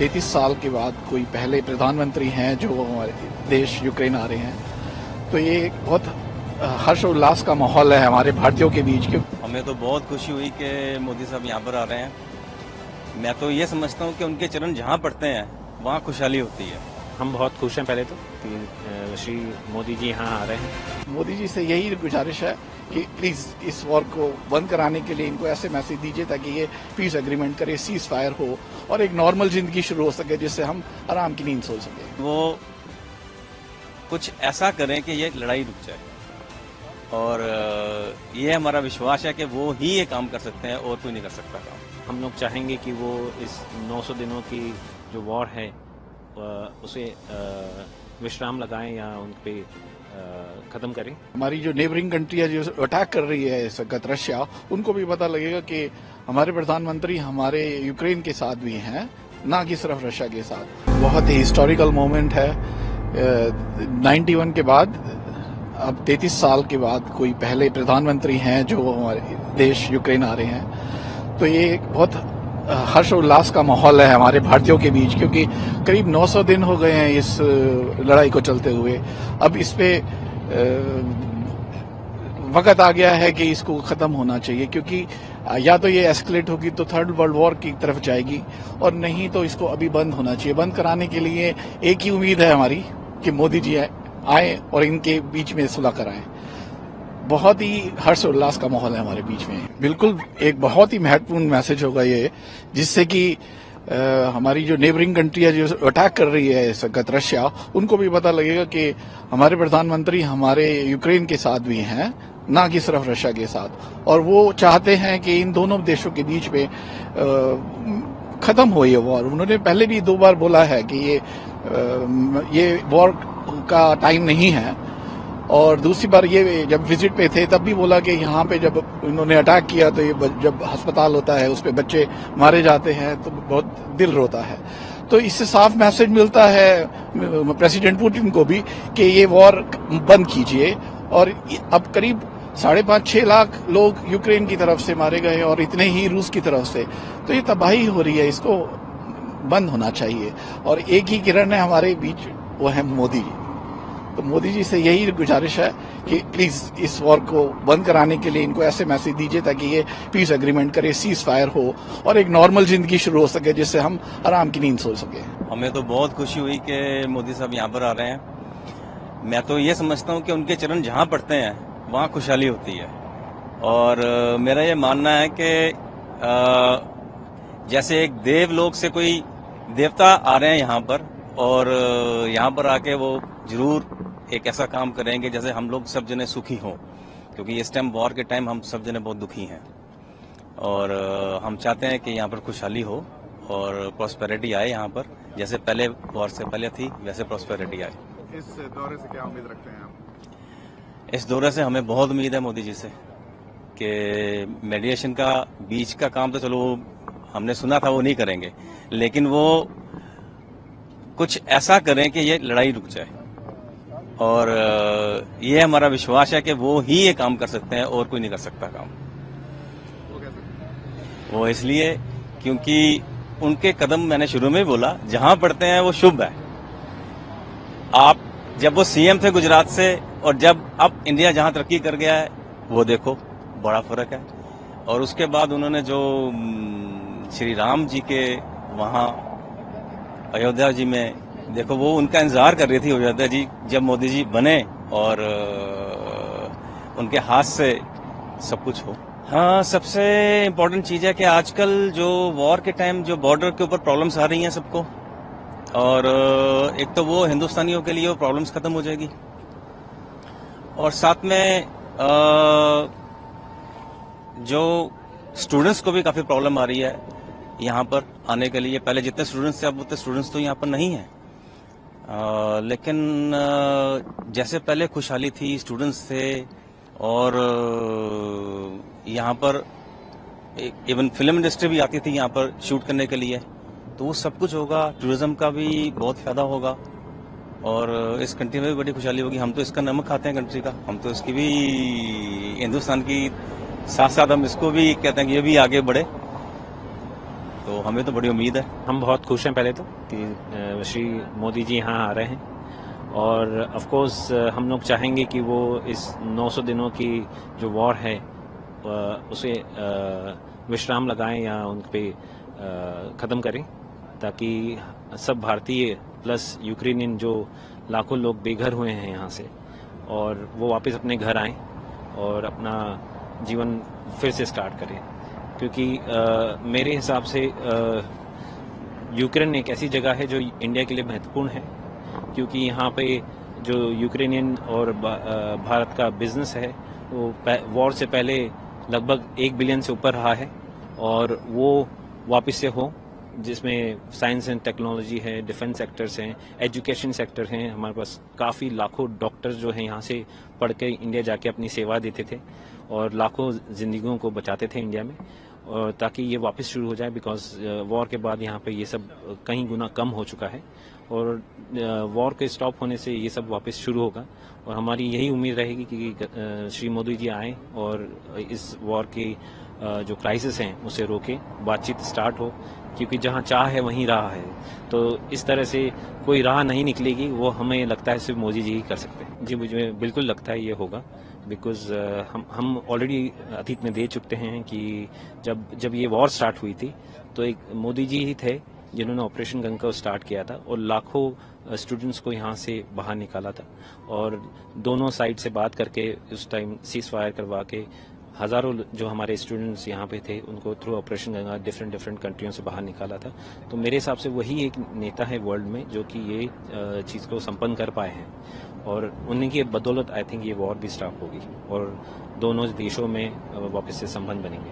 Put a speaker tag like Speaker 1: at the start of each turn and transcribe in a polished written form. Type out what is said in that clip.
Speaker 1: 33 साल के बाद कोई पहले प्रधानमंत्री हैं जो हमारे देश यूक्रेन आ रहे हैं, तो ये एक बहुत हर्ष उल्लास का माहौल है हमारे भारतीयों के बीच।
Speaker 2: हमें तो बहुत खुशी हुई कि मोदी साहब यहाँ पर आ रहे हैं। मैं तो ये समझता हूँ कि उनके चरण जहाँ पड़ते हैं वहाँ खुशहाली होती है।
Speaker 3: हम बहुत खुश हैं पहले तो कि श्री मोदी जी यहाँ आ रहे हैं।
Speaker 1: मोदी जी से यही गुजारिश है कि प्लीज इस वॉर को बंद कराने के लिए इनको ऐसे मैसेज दीजिए ताकि ये पीस एग्रीमेंट करे, सीज फायर हो और एक नॉर्मल जिंदगी शुरू हो सके जिससे हम आराम की नींद सो सके।
Speaker 2: वो कुछ ऐसा करें कि ये लड़ाई रुक जाए, और ये हमारा विश्वास है कि वो ही ये काम कर सकते हैं और कोई नहीं कर सकता काम।
Speaker 3: हम लोग चाहेंगे कि वो इस 900 दिनों की जो वॉर है उसे विश्राम लगाएं या उन पे खत्म करें।
Speaker 1: हमारी जो नेबरिंग कंट्री है जो अटैक कर रही है इस वक्त रशिया, उनको भी पता लगेगा कि हमारे प्रधानमंत्री हमारे यूक्रेन के साथ भी हैं, ना कि सिर्फ रशिया के साथ। बहुत ही हिस्टोरिकल मोमेंट है। 91 के बाद अब 33 साल के बाद कोई पहले प्रधानमंत्री हैं जो हमारे देश यूक्रेन आ रहे हैं, तो ये एक बहुत हर्ष उल्लास का माहौल है हमारे भारतीयों के बीच, क्योंकि करीब 900 दिन हो गए हैं इस लड़ाई को चलते हुए। अब इस पे वक्त आ गया है कि इसको खत्म होना चाहिए, क्योंकि या तो ये एस्केलेट होगी तो थर्ड वर्ल्ड वॉर की तरफ जाएगी, और नहीं तो इसको अभी बंद होना चाहिए। बंद कराने के लिए एक ही उम्मीद है हमारी कि मोदी जी आए और इनके बीच में सुलह कराएं। बहुत ही हर्ष उल्लास का माहौल है हमारे बीच में। बिल्कुल एक बहुत ही महत्वपूर्ण मैसेज होगा ये, जिससे कि हमारी जो नेबरिंग कंट्री है जो अटैक कर रही है इस वक्त रशिया, उनको भी पता लगेगा कि हमारे प्रधानमंत्री हमारे यूक्रेन के साथ भी हैं, ना कि सिर्फ रशिया के साथ। और वो चाहते हैं कि इन दोनों देशों के बीच में खत्म हो ये वॉर। उन्होंने पहले भी 2 बार बोला है कि ये वॉर का टाइम नहीं है, और दूसरी बार ये जब विजिट पे थे तब भी बोला कि यहाँ पे जब उन्होंने अटैक किया तो ये जब अस्पताल होता है उस पे बच्चे मारे जाते हैं तो बहुत दिल रोता है। तो इससे साफ मैसेज मिलता है प्रेसिडेंट पुतिन को भी कि ये वॉर बंद कीजिए। और अब करीब 5.5-6 लाख लोग यूक्रेन की तरफ से मारे गए और इतने ही रूस की तरफ से, तो ये तबाही हो रही है, इसको बंद होना चाहिए। और एक ही किरण है हमारे बीच, वो है मोदी जी। तो मोदी जी से यही गुजारिश है कि प्लीज इस वॉर को बंद कराने के लिए इनको ऐसे मैसेज दीजिए ताकि ये पीस एग्रीमेंट करे, सीज फायर हो और एक नॉर्मल जिंदगी शुरू हो सके जिससे हम आराम की नींद सो सके।
Speaker 2: हमें तो बहुत खुशी हुई कि मोदी साहब यहाँ पर आ रहे हैं। मैं तो ये समझता हूँ कि उनके चरण जहाँ पड़ते हैं वहाँ खुशहाली होती है। और मेरा ये मानना है कि जैसे एक देवलोक से कोई देवता आ रहे हैं यहाँ पर, और यहाँ पर आके वो जरूर एक ऐसा काम करेंगे जैसे हम लोग सब जने सुखी हों, क्योंकि इस टाइम वॉर के टाइम हम सब जने बहुत दुखी हैं, और हम चाहते हैं कि यहाँ पर खुशहाली हो और प्रॉस्पेरिटी आए यहाँ पर, जैसे पहले वॉर से पहले थी वैसे प्रॉस्पेरिटी आए।
Speaker 4: इस दौरे से क्या उम्मीद रखते हैं आप?
Speaker 2: इस दौरे से हमें बहुत उम्मीद है मोदी जी से कि मीडिएशन का बीच का काम तो चलो हमने सुना था वो नहीं करेंगे, लेकिन वो कुछ ऐसा करें कि ये लड़ाई रुक जाए। और ये हमारा विश्वास है कि वो ही ये काम कर सकते हैं और कोई नहीं कर सकता काम। वो इसलिए क्योंकि उनके कदम, मैंने शुरू में ही बोला, जहां पड़ते हैं वो शुभ है। आप जब वो सीएम थे गुजरात से और जब अब इंडिया जहां तरक्की कर गया है वो देखो, बड़ा फर्क है। और उसके बाद उन्होंने जो श्री राम जी के वहां अयोध्या जी में देखो, वो उनका इंतजार कर रही थी अयोध्या जी जब मोदी जी बने और उनके हाथ से सब कुछ हो। हाँ, सबसे इम्पोर्टेंट चीज है कि आजकल जो वॉर के टाइम जो बॉर्डर के ऊपर प्रॉब्लम्स आ रही हैं सबको, और एक तो वो हिंदुस्तानियों के लिए वो प्रॉब्लम्स खत्म हो जाएगी, और साथ में जो स्टूडेंट्स को भी काफी प्रॉब्लम आ रही है यहाँ पर आने के लिए। पहले जितने स्टूडेंट्स थे अब उतने स्टूडेंट्स तो यहाँ पर नहीं है, लेकिन जैसे पहले खुशहाली थी, स्टूडेंट्स थे, और यहाँ पर इवन फिल्म इंडस्ट्री भी आती थी यहाँ पर शूट करने के लिए, तो वो सब कुछ होगा। टूरिज्म का भी बहुत फायदा होगा और इस कंट्री में भी बड़ी खुशहाली होगी। हम तो इसका नमक खाते हैं कंट्री का, हम तो इसकी भी, हिंदुस्तान की साथ साथ हम इसको भी कहते हैं कि ये भी आगे बढ़े। तो हमें तो बड़ी उम्मीद है।
Speaker 3: हम बहुत खुश हैं पहले तो कि श्री मोदी जी यहाँ आ रहे हैं, और ऑफ कोर्स हम लोग चाहेंगे कि वो इस 900 दिनों की जो वॉर है उसे विश्राम लगाएं या उन पे ख़त्म करें, ताकि सब भारतीय प्लस यूक्रेनियन जो लाखों लोग बेघर हुए हैं यहाँ से, और वो वापस अपने घर आएं और अपना जीवन फिर से स्टार्ट करें। क्योंकि मेरे हिसाब से यूक्रेन एक ऐसी जगह है जो इंडिया के लिए महत्वपूर्ण है, क्योंकि यहाँ पे जो यूक्रेनियन और भारत का बिजनेस है वो वॉर से पहले लगभग 1 बिलियन से ऊपर रहा है, और वो वापस से हो, जिसमें साइंस एंड टेक्नोलॉजी है, डिफेंस सेक्टर्स हैं, एजुकेशन सेक्टर हैं। हमारे पास काफ़ी लाखों डॉक्टर्स जो हैं यहाँ से पढ़ के इंडिया जाके अपनी सेवा देते थे और लाखों जिंदगियों को बचाते थे इंडिया में, और ताकि ये वापस शुरू हो जाए, बिकॉज वॉर के बाद यहाँ पे ये सब कई गुना कम हो चुका है, और वॉर के स्टॉप होने से ये सब वापस शुरू होगा। और हमारी यही उम्मीद रहेगी कि श्री मोदी जी आएँ और इस वॉर की जो क्राइसिस हैं उसे रोके, बातचीत स्टार्ट हो, क्योंकि जहाँ चाह है वहीं राह है। तो इस तरह से कोई राह नहीं निकलेगी, वो हमें लगता है सिर्फ मोदी जी ही कर सकते हैं। जी, मुझे बिल्कुल लगता है ये होगा, बिकॉज हम ऑलरेडी अतीत में दे चुके हैं कि जब ये वॉर स्टार्ट हुई थी तो एक मोदी जी ही थे जिन्होंने ऑपरेशन गंगा को स्टार्ट किया था और लाखों स्टूडेंट्स को यहाँ से बाहर निकाला था, और दोनों साइड से बात करके उस टाइम सीज फायर करवा के हजारों जो हमारे स्टूडेंट्स यहाँ पे थे उनको थ्रू ऑपरेशन गंगा डिफरेंट कंट्रियों से बाहर निकाला था। तो मेरे हिसाब से वही एक नेता है वर्ल्ड में जो कि ये चीज़ को संपन्न कर पाए हैं, और उन्हीं की बदौलत आई थिंक ये वॉर भी स्टॉप होगी और दोनों देशों में वापस से संबंध बनेंगे।